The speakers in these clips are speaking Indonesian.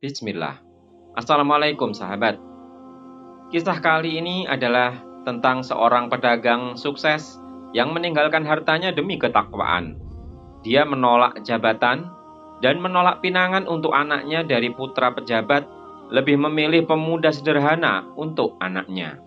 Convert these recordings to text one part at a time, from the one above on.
Bismillah. Assalamualaikum sahabat. Kisah kali ini adalah tentang seorang pedagang sukses yang meninggalkan hartanya demi ketakwaan. Dia menolak jabatan dan menolak pinangan untuk anaknya dari putra pejabat, lebih memilih pemuda sederhana untuk anaknya.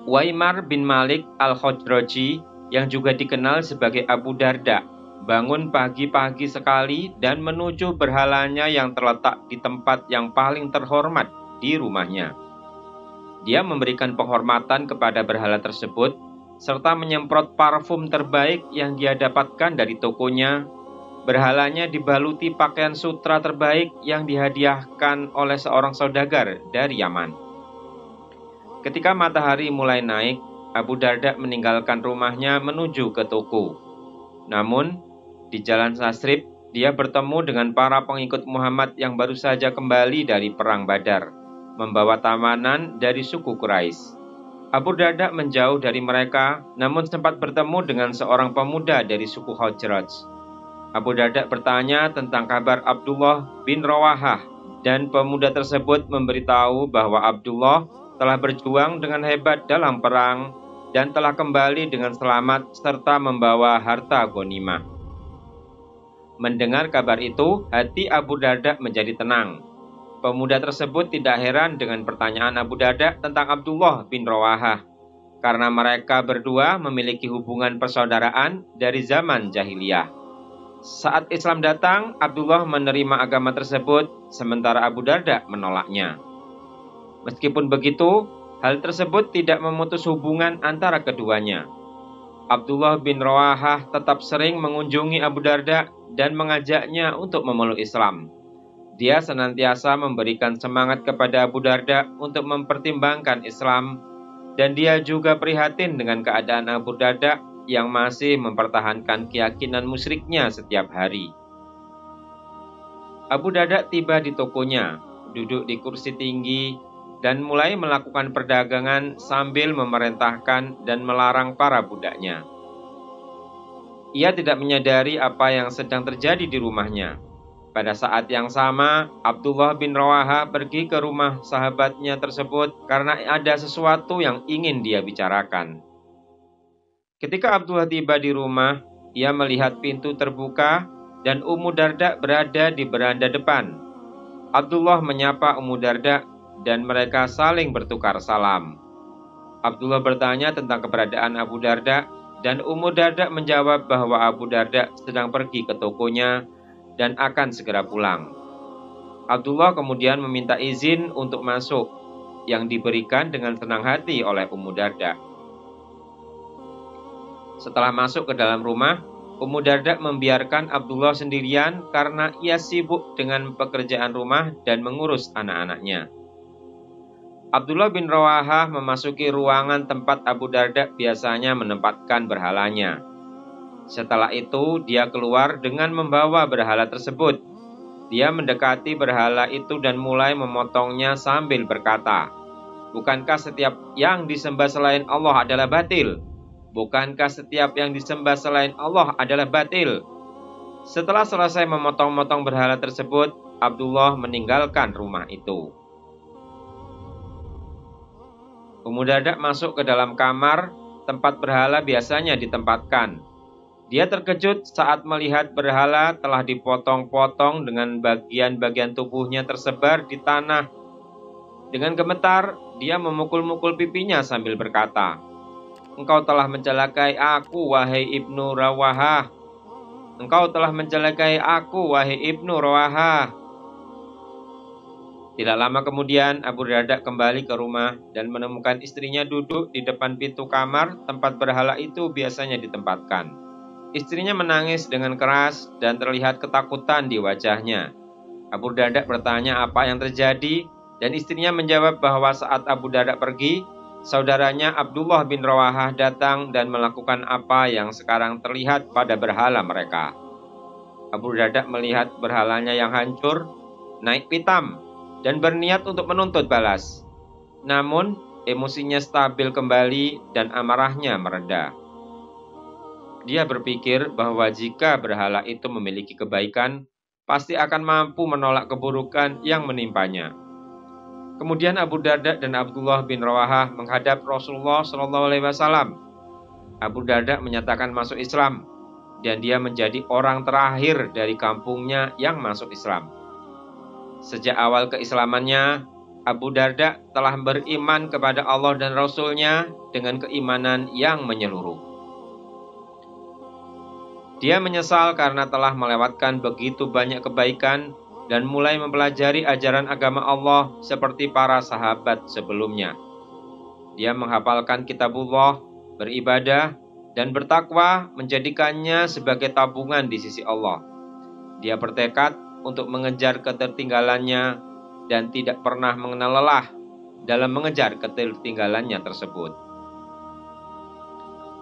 Waimar bin Malik al-Khazraji, yang juga dikenal sebagai Abu Darda, bangun pagi-pagi sekali dan menuju berhalanya yang terletak di tempat yang paling terhormat di rumahnya. Dia memberikan penghormatan kepada berhala tersebut, serta menyemprot parfum terbaik yang dia dapatkan dari tokonya. Berhalanya dibaluti pakaian sutra terbaik yang dihadiahkan oleh seorang saudagar dari Yaman. Ketika matahari mulai naik, Abu Darda meninggalkan rumahnya menuju ke toko. Namun, di jalan Sasrib, dia bertemu dengan para pengikut Muhammad yang baru saja kembali dari Perang Badar, membawa tamanan dari suku Quraisy. Abu Darda menjauh dari mereka, namun sempat bertemu dengan seorang pemuda dari suku Khazraj. Abu Darda bertanya tentang kabar Abdullah bin Rawahah, dan pemuda tersebut memberitahu bahwa Abdullah telah berjuang dengan hebat dalam perang dan telah kembali dengan selamat serta membawa harta ghanimah. Mendengar kabar itu, hati Abu Darda menjadi tenang. Pemuda tersebut tidak heran dengan pertanyaan Abu Darda tentang Abdullah bin Rawahah, karena mereka berdua memiliki hubungan persaudaraan dari zaman jahiliyah. Saat Islam datang, Abdullah menerima agama tersebut, sementara Abu Darda menolaknya. Meskipun begitu, hal tersebut tidak memutus hubungan antara keduanya. Abdullah bin Rawahah tetap sering mengunjungi Abu Darda dan mengajaknya untuk memeluk Islam. Dia senantiasa memberikan semangat kepada Abu Darda untuk mempertimbangkan Islam, dan dia juga prihatin dengan keadaan Abu Darda yang masih mempertahankan keyakinan musyriknya setiap hari. Abu Darda tiba di tokonya, duduk di kursi tinggi, dan mulai melakukan perdagangan sambil memerintahkan dan melarang para budaknya. Ia tidak menyadari apa yang sedang terjadi di rumahnya. Pada saat yang sama, Abdullah bin Rawahah pergi ke rumah sahabatnya tersebut karena ada sesuatu yang ingin dia bicarakan. Ketika Abdullah tiba di rumah, ia melihat pintu terbuka dan Ummu Darda berada di beranda depan. Abdullah menyapa Ummu Darda dan mereka saling bertukar salam. Abdullah bertanya tentang keberadaan Abu Darda, dan Ummu Darda menjawab bahwa Abu Darda sedang pergi ke tokonya dan akan segera pulang. Abdullah kemudian meminta izin untuk masuk, yang diberikan dengan senang hati oleh Ummu Darda. Setelah masuk ke dalam rumah, Ummu Darda membiarkan Abdullah sendirian karena ia sibuk dengan pekerjaan rumah dan mengurus anak-anaknya. Abdullah bin Rawahah memasuki ruangan tempat Abu Darda biasanya menempatkan berhalanya. Setelah itu, dia keluar dengan membawa berhala tersebut. Dia mendekati berhala itu dan mulai memotongnya sambil berkata, "Bukankah setiap yang disembah selain Allah adalah batil? Bukankah setiap yang disembah selain Allah adalah batil?" Setelah selesai memotong-motong berhala tersebut, Abdullah meninggalkan rumah itu. Ummu Darda masuk ke dalam kamar tempat berhala biasanya ditempatkan. Dia terkejut saat melihat berhala telah dipotong-potong dengan bagian-bagian tubuhnya tersebar di tanah. Dengan gemetar, dia memukul-mukul pipinya sambil berkata, "Engkau telah mencelakai aku, wahai Ibnu Rawahah. Engkau telah mencelakai aku, wahai Ibnu Rawahah." Tidak lama kemudian, Abu Darda kembali ke rumah dan menemukan istrinya duduk di depan pintu kamar tempat berhala itu biasanya ditempatkan. Istrinya menangis dengan keras dan terlihat ketakutan di wajahnya. Abu Darda bertanya apa yang terjadi, dan istrinya menjawab bahwa saat Abu Darda pergi, saudaranya Abdullah bin Rawahah datang dan melakukan apa yang sekarang terlihat pada berhala mereka. Abu Darda melihat berhalanya yang hancur, naik pitam, dan berniat untuk menuntut balas. Namun, emosinya stabil kembali dan amarahnya mereda. Dia berpikir bahwa jika berhala itu memiliki kebaikan, pasti akan mampu menolak keburukan yang menimpanya. Kemudian Abu Darda dan Abdullah bin Rawahah menghadap Rasulullah SAW. Abu Darda menyatakan masuk Islam, dan dia menjadi orang terakhir dari kampungnya yang masuk Islam. Sejak awal keislamannya, Abu Darda telah beriman kepada Allah dan Rasul-Nya dengan keimanan yang menyeluruh. Dia menyesal karena telah melewatkan begitu banyak kebaikan dan mulai mempelajari ajaran agama Allah seperti para sahabat sebelumnya. Dia menghafalkan kitabullah, beribadah, dan bertakwa menjadikannya sebagai tabungan di sisi Allah. Dia bertekad untuk mengejar ketertinggalannya dan tidak pernah mengenal lelah dalam mengejar ketertinggalannya tersebut.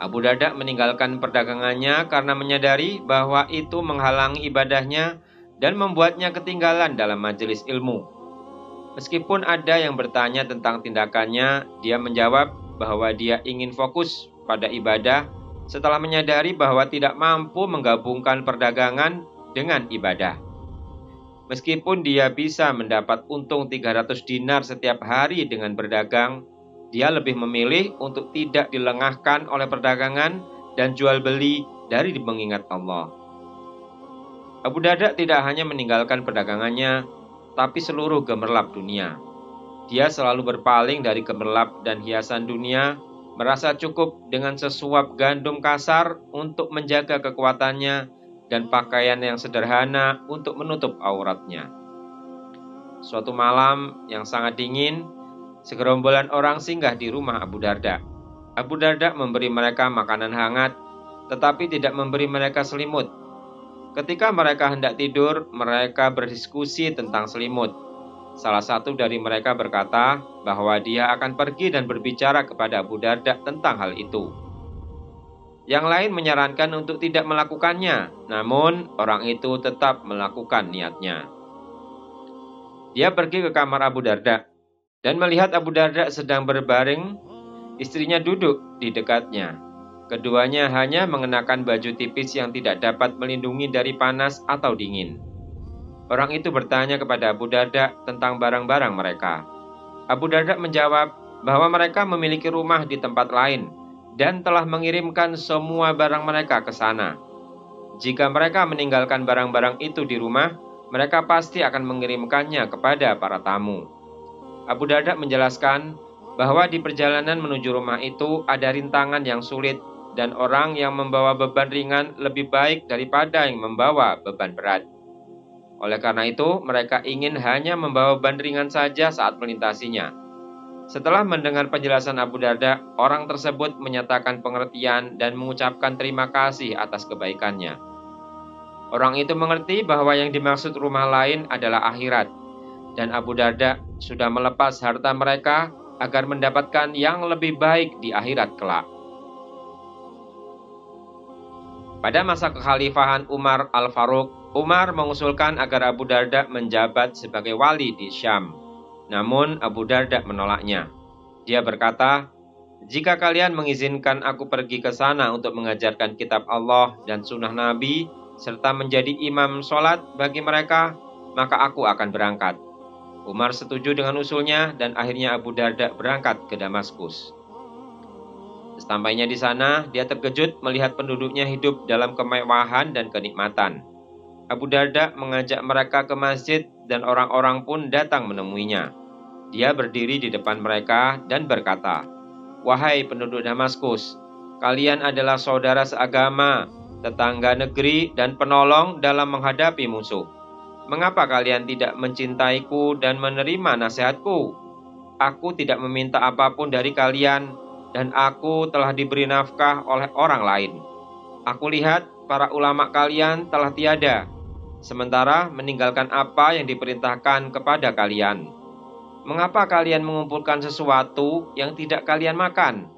Abu Darda meninggalkan perdagangannya karena menyadari bahwa itu menghalangi ibadahnya dan membuatnya ketinggalan dalam majelis ilmu. Meskipun ada yang bertanya tentang tindakannya, dia menjawab bahwa dia ingin fokus pada ibadah setelah menyadari bahwa tidak mampu menggabungkan perdagangan dengan ibadah. Meskipun dia bisa mendapat untung 300 dinar setiap hari dengan berdagang, dia lebih memilih untuk tidak dilengahkan oleh perdagangan dan jual beli dari mengingat Allah. Abu Darda tidak hanya meninggalkan perdagangannya, tapi seluruh gemerlap dunia. Dia selalu berpaling dari gemerlap dan hiasan dunia, merasa cukup dengan sesuap gandum kasar untuk menjaga kekuatannya dan pakaian yang sederhana untuk menutup auratnya. Suatu malam yang sangat dingin, segerombolan orang singgah di rumah Abu Darda. Abu Darda memberi mereka makanan hangat, tetapi tidak memberi mereka selimut. Ketika mereka hendak tidur, mereka berdiskusi tentang selimut. Salah satu dari mereka berkata bahwa dia akan pergi dan berbicara kepada Abu Darda tentang hal itu. Yang lain menyarankan untuk tidak melakukannya, namun orang itu tetap melakukan niatnya. Dia pergi ke kamar Abu Darda dan melihat Abu Darda sedang berbaring, istrinya duduk di dekatnya. Keduanya hanya mengenakan baju tipis yang tidak dapat melindungi dari panas atau dingin. Orang itu bertanya kepada Abu Darda tentang barang-barang mereka. Abu Darda menjawab bahwa mereka memiliki rumah di tempat lain dan telah mengirimkan semua barang mereka ke sana. Jika mereka meninggalkan barang-barang itu di rumah, mereka pasti akan mengirimkannya kepada para tamu. Abu Darda menjelaskan bahwa di perjalanan menuju rumah itu ada rintangan yang sulit dan orang yang membawa beban ringan lebih baik daripada yang membawa beban berat. Oleh karena itu, mereka ingin hanya membawa beban ringan saja saat melintasinya. Setelah mendengar penjelasan Abu Darda, orang tersebut menyatakan pengertian dan mengucapkan terima kasih atas kebaikannya. Orang itu mengerti bahwa yang dimaksud rumah lain adalah akhirat, dan Abu Darda sudah melepas harta mereka agar mendapatkan yang lebih baik di akhirat kelak. Pada masa kekhalifahan Umar Al-Faruq, Umar mengusulkan agar Abu Darda menjabat sebagai wali di Syam. Namun Abu Darda menolaknya. Dia berkata, "Jika kalian mengizinkan aku pergi ke sana untuk mengajarkan kitab Allah dan sunnah Nabi, serta menjadi imam sholat bagi mereka, maka aku akan berangkat." Umar setuju dengan usulnya dan akhirnya Abu Darda berangkat ke Damaskus. Sesampainya di sana, dia terkejut melihat penduduknya hidup dalam kemewahan dan kenikmatan. Abu Darda mengajak mereka ke masjid dan orang-orang pun datang menemuinya. Dia berdiri di depan mereka dan berkata, "Wahai penduduk Damaskus, kalian adalah saudara seagama, tetangga negeri, dan penolong dalam menghadapi musuh. Mengapa kalian tidak mencintaiku dan menerima nasihatku? Aku tidak meminta apapun dari kalian, dan aku telah diberi nafkah oleh orang lain. Aku lihat para ulama kalian telah tiada, sementara meninggalkan apa yang diperintahkan kepada kalian. Mengapa kalian mengumpulkan sesuatu yang tidak kalian makan,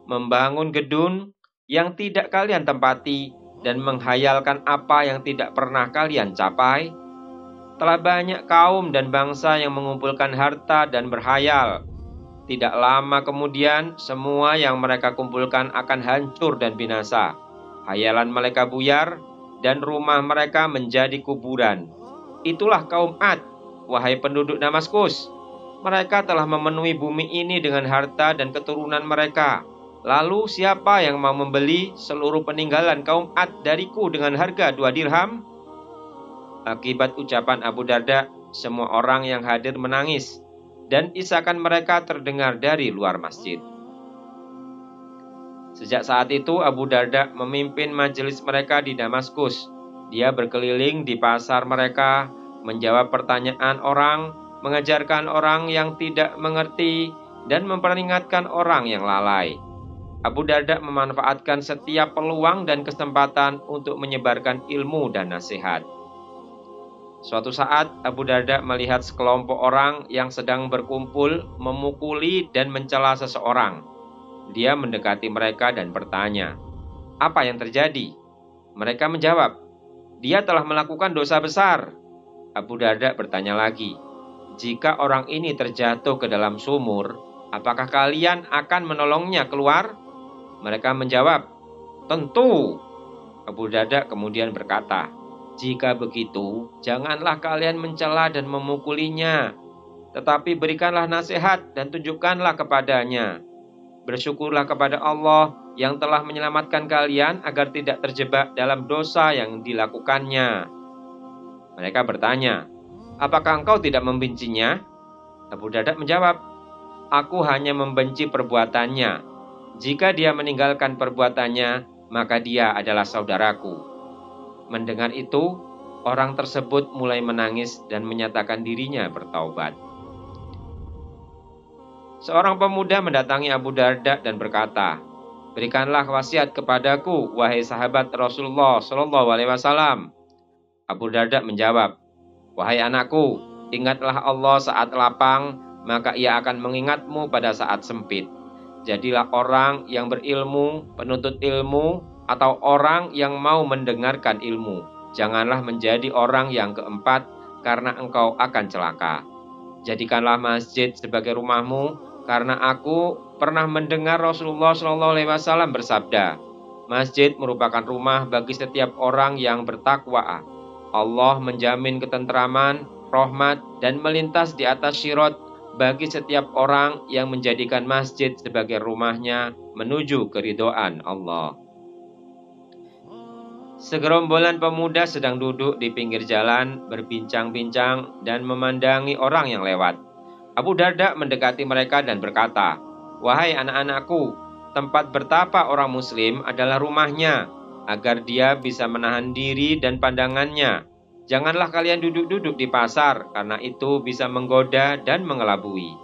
membangun gedung yang tidak kalian tempati, dan menghayalkan apa yang tidak pernah kalian capai? Telah banyak kaum dan bangsa yang mengumpulkan harta dan berhayal. Tidak lama kemudian, semua yang mereka kumpulkan akan hancur dan binasa. Hayalan mereka buyar, dan rumah mereka menjadi kuburan. Itulah kaum Ad, wahai penduduk Damaskus. Mereka telah memenuhi bumi ini dengan harta dan keturunan mereka. Lalu siapa yang mau membeli seluruh peninggalan kaum Ad dariku dengan harga 2 dirham? Akibat ucapan Abu Darda, semua orang yang hadir menangis, dan isakan mereka terdengar dari luar masjid. Sejak saat itu Abu Darda memimpin majelis mereka di Damaskus. Dia berkeliling di pasar mereka, menjawab pertanyaan orang, mengajarkan orang yang tidak mengerti, dan memperingatkan orang yang lalai. Abu Darda memanfaatkan setiap peluang dan kesempatan untuk menyebarkan ilmu dan nasihat. Suatu saat Abu Darda melihat sekelompok orang yang sedang berkumpul memukuli dan mencela seseorang. Dia mendekati mereka dan bertanya, "Apa yang terjadi?" Mereka menjawab, "Dia telah melakukan dosa besar." Abu Darda bertanya lagi, "Jika orang ini terjatuh ke dalam sumur, apakah kalian akan menolongnya keluar?" Mereka menjawab, "Tentu." Abu Darda kemudian berkata, "Jika begitu, janganlah kalian mencela dan memukulinya, tetapi berikanlah nasihat dan tunjukkanlah kepadanya. Bersyukurlah kepada Allah yang telah menyelamatkan kalian agar tidak terjebak dalam dosa yang dilakukannya." Mereka bertanya, "Apakah engkau tidak membencinya?" Abu Darda menjawab, "Aku hanya membenci perbuatannya. Jika dia meninggalkan perbuatannya, maka dia adalah saudaraku." Mendengar itu, orang tersebut mulai menangis dan menyatakan dirinya bertaubat. Seorang pemuda mendatangi Abu Darda dan berkata, "Berikanlah wasiat kepadaku, wahai sahabat Rasulullah SAW." Abu Darda menjawab, "Wahai anakku, ingatlah Allah saat lapang, maka ia akan mengingatmu pada saat sempit. Jadilah orang yang berilmu, penuntut ilmu, atau orang yang mau mendengarkan ilmu. Janganlah menjadi orang yang keempat, karena engkau akan celaka. Jadikanlah masjid sebagai rumahmu, karena aku pernah mendengar Rasulullah SAW bersabda, masjid merupakan rumah bagi setiap orang yang bertakwa. Allah menjamin ketentraman, rahmat, dan melintas di atas sirat bagi setiap orang yang menjadikan masjid sebagai rumahnya menuju keridhaan Allah." Segerombolan pemuda sedang duduk di pinggir jalan, berbincang-bincang dan memandangi orang yang lewat. Abu Darda mendekati mereka dan berkata, "Wahai anak-anakku, tempat bertapa orang muslim adalah rumahnya, agar dia bisa menahan diri dan pandangannya. Janganlah kalian duduk-duduk di pasar, karena itu bisa menggoda dan mengelabui."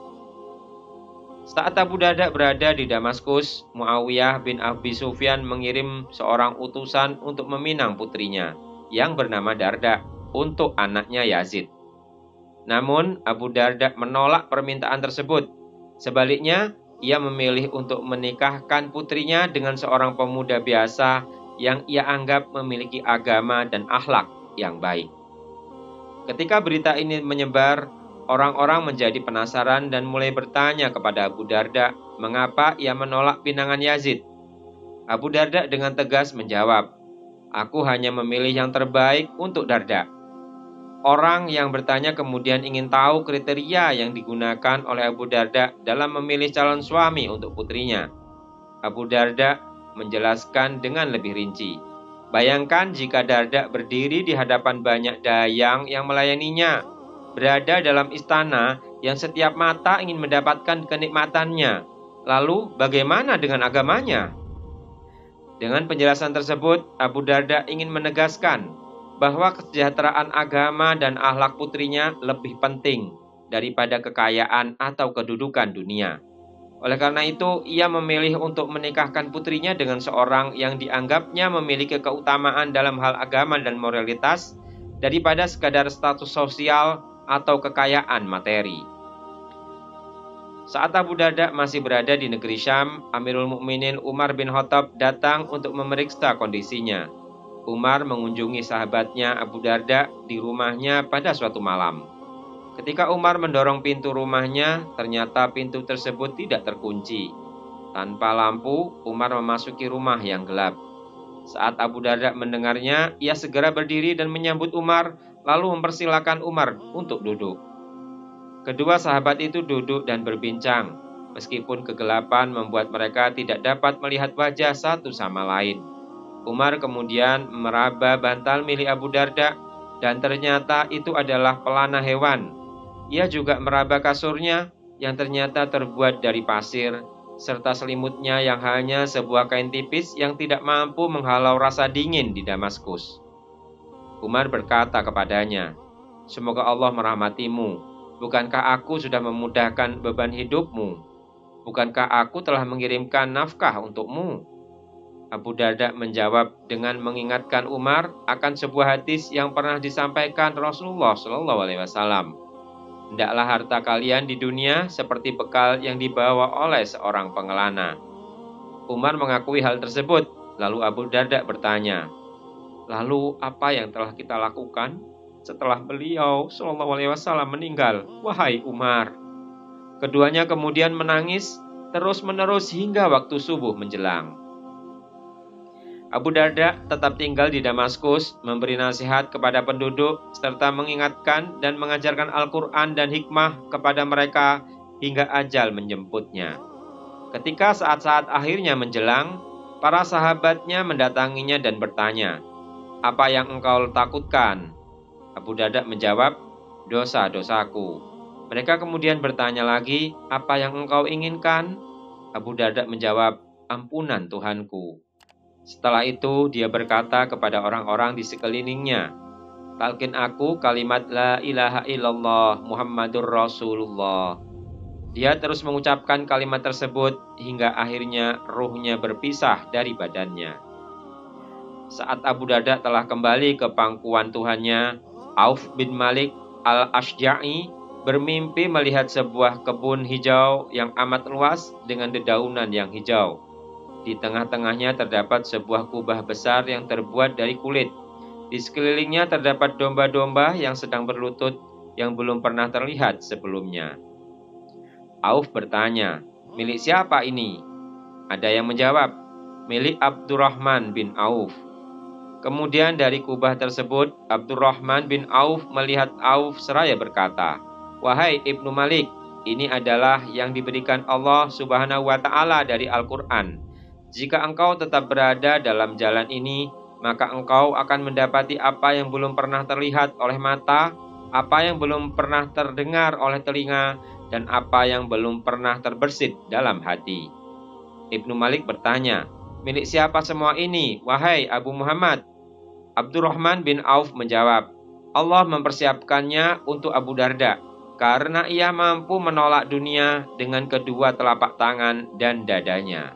Saat Abu Darda berada di Damaskus, Muawiyah bin Abi Sufyan mengirim seorang utusan untuk meminang putrinya, yang bernama Darda, untuk anaknya Yazid. Namun, Abu Darda menolak permintaan tersebut. Sebaliknya, ia memilih untuk menikahkan putrinya dengan seorang pemuda biasa yang ia anggap memiliki agama dan akhlak yang baik. Ketika berita ini menyebar, orang-orang menjadi penasaran dan mulai bertanya kepada Abu Darda mengapa ia menolak pinangan Yazid. Abu Darda dengan tegas menjawab, "Aku hanya memilih yang terbaik untuk Darda." Orang yang bertanya kemudian ingin tahu kriteria yang digunakan oleh Abu Darda dalam memilih calon suami untuk putrinya. Abu Darda menjelaskan dengan lebih rinci. Bayangkan jika Darda berdiri di hadapan banyak dayang yang melayaninya, berada dalam istana yang setiap mata ingin mendapatkan kenikmatannya. Lalu bagaimana dengan agamanya? Dengan penjelasan tersebut, Abu Darda ingin menegaskan bahwa kesejahteraan agama dan akhlak putrinya lebih penting daripada kekayaan atau kedudukan dunia. Oleh karena itu, ia memilih untuk menikahkan putrinya dengan seorang yang dianggapnya memiliki keutamaan dalam hal agama dan moralitas daripada sekadar status sosial atau kekayaan materi. Saat Abu Darda masih berada di negeri Syam, Amirul Mukminin Umar bin Khattab datang untuk memeriksa kondisinya. Umar mengunjungi sahabatnya Abu Darda di rumahnya pada suatu malam. Ketika Umar mendorong pintu rumahnya, ternyata pintu tersebut tidak terkunci. Tanpa lampu, Umar memasuki rumah yang gelap. Saat Abu Darda mendengarnya, ia segera berdiri dan menyambut Umar, lalu mempersilakan Umar untuk duduk. Kedua sahabat itu duduk dan berbincang, meskipun kegelapan membuat mereka tidak dapat melihat wajah satu sama lain. Umar kemudian meraba bantal milik Abu Darda, dan ternyata itu adalah pelana hewan. Ia juga meraba kasurnya yang ternyata terbuat dari pasir, serta selimutnya yang hanya sebuah kain tipis yang tidak mampu menghalau rasa dingin di Damaskus. Umar berkata kepadanya, "Semoga Allah merahmatimu. Bukankah aku sudah memudahkan beban hidupmu? Bukankah aku telah mengirimkan nafkah untukmu?" Abu Darda menjawab dengan mengingatkan Umar akan sebuah hadis yang pernah disampaikan Rasulullah SAW. "Hendaklah harta kalian di dunia seperti bekal yang dibawa oleh seorang pengelana." Umar mengakui hal tersebut. Lalu Abu Darda bertanya, "Lalu apa yang telah kita lakukan setelah beliau SAW meninggal, wahai Umar?" Keduanya kemudian menangis terus-menerus hingga waktu subuh menjelang. Abu Darda tetap tinggal di Damaskus, memberi nasihat kepada penduduk, serta mengingatkan dan mengajarkan Al-Quran dan hikmah kepada mereka hingga ajal menjemputnya. Ketika saat-saat akhirnya menjelang, para sahabatnya mendatanginya dan bertanya, "Apa yang engkau takutkan?" Abu Darda menjawab, "Dosa-dosaku." Mereka kemudian bertanya lagi, "Apa yang engkau inginkan?" Abu Darda menjawab, "Ampunan Tuhanku." Setelah itu dia berkata kepada orang-orang di sekelilingnya, "Talqin aku kalimat la ilaha illallah Muhammadur Rasulullah." Dia terus mengucapkan kalimat tersebut hingga akhirnya ruhnya berpisah dari badannya. Saat Abu Darda telah kembali ke pangkuan Tuhannya, Auf bin Malik al-Ashja'i bermimpi melihat sebuah kebun hijau yang amat luas dengan dedaunan yang hijau. Di tengah-tengahnya terdapat sebuah kubah besar yang terbuat dari kulit. Di sekelilingnya terdapat domba-domba yang sedang berlutut yang belum pernah terlihat sebelumnya. Auf bertanya, "Milik siapa ini?" Ada yang menjawab, "Milik Abdurrahman bin Auf." Kemudian dari kubah tersebut, Abdurrahman bin Auf melihat Auf seraya berkata, "Wahai Ibnu Malik, ini adalah yang diberikan Allah Subhanahu wa Ta'ala dari Al-Quran. Jika engkau tetap berada dalam jalan ini, maka engkau akan mendapati apa yang belum pernah terlihat oleh mata, apa yang belum pernah terdengar oleh telinga, dan apa yang belum pernah terbersit dalam hati." Ibnu Malik bertanya, "Milik siapa semua ini, wahai Abu Muhammad?" Abdurrahman bin Auf menjawab, "Allah mempersiapkannya untuk Abu Darda, karena ia mampu menolak dunia dengan kedua telapak tangan dan dadanya."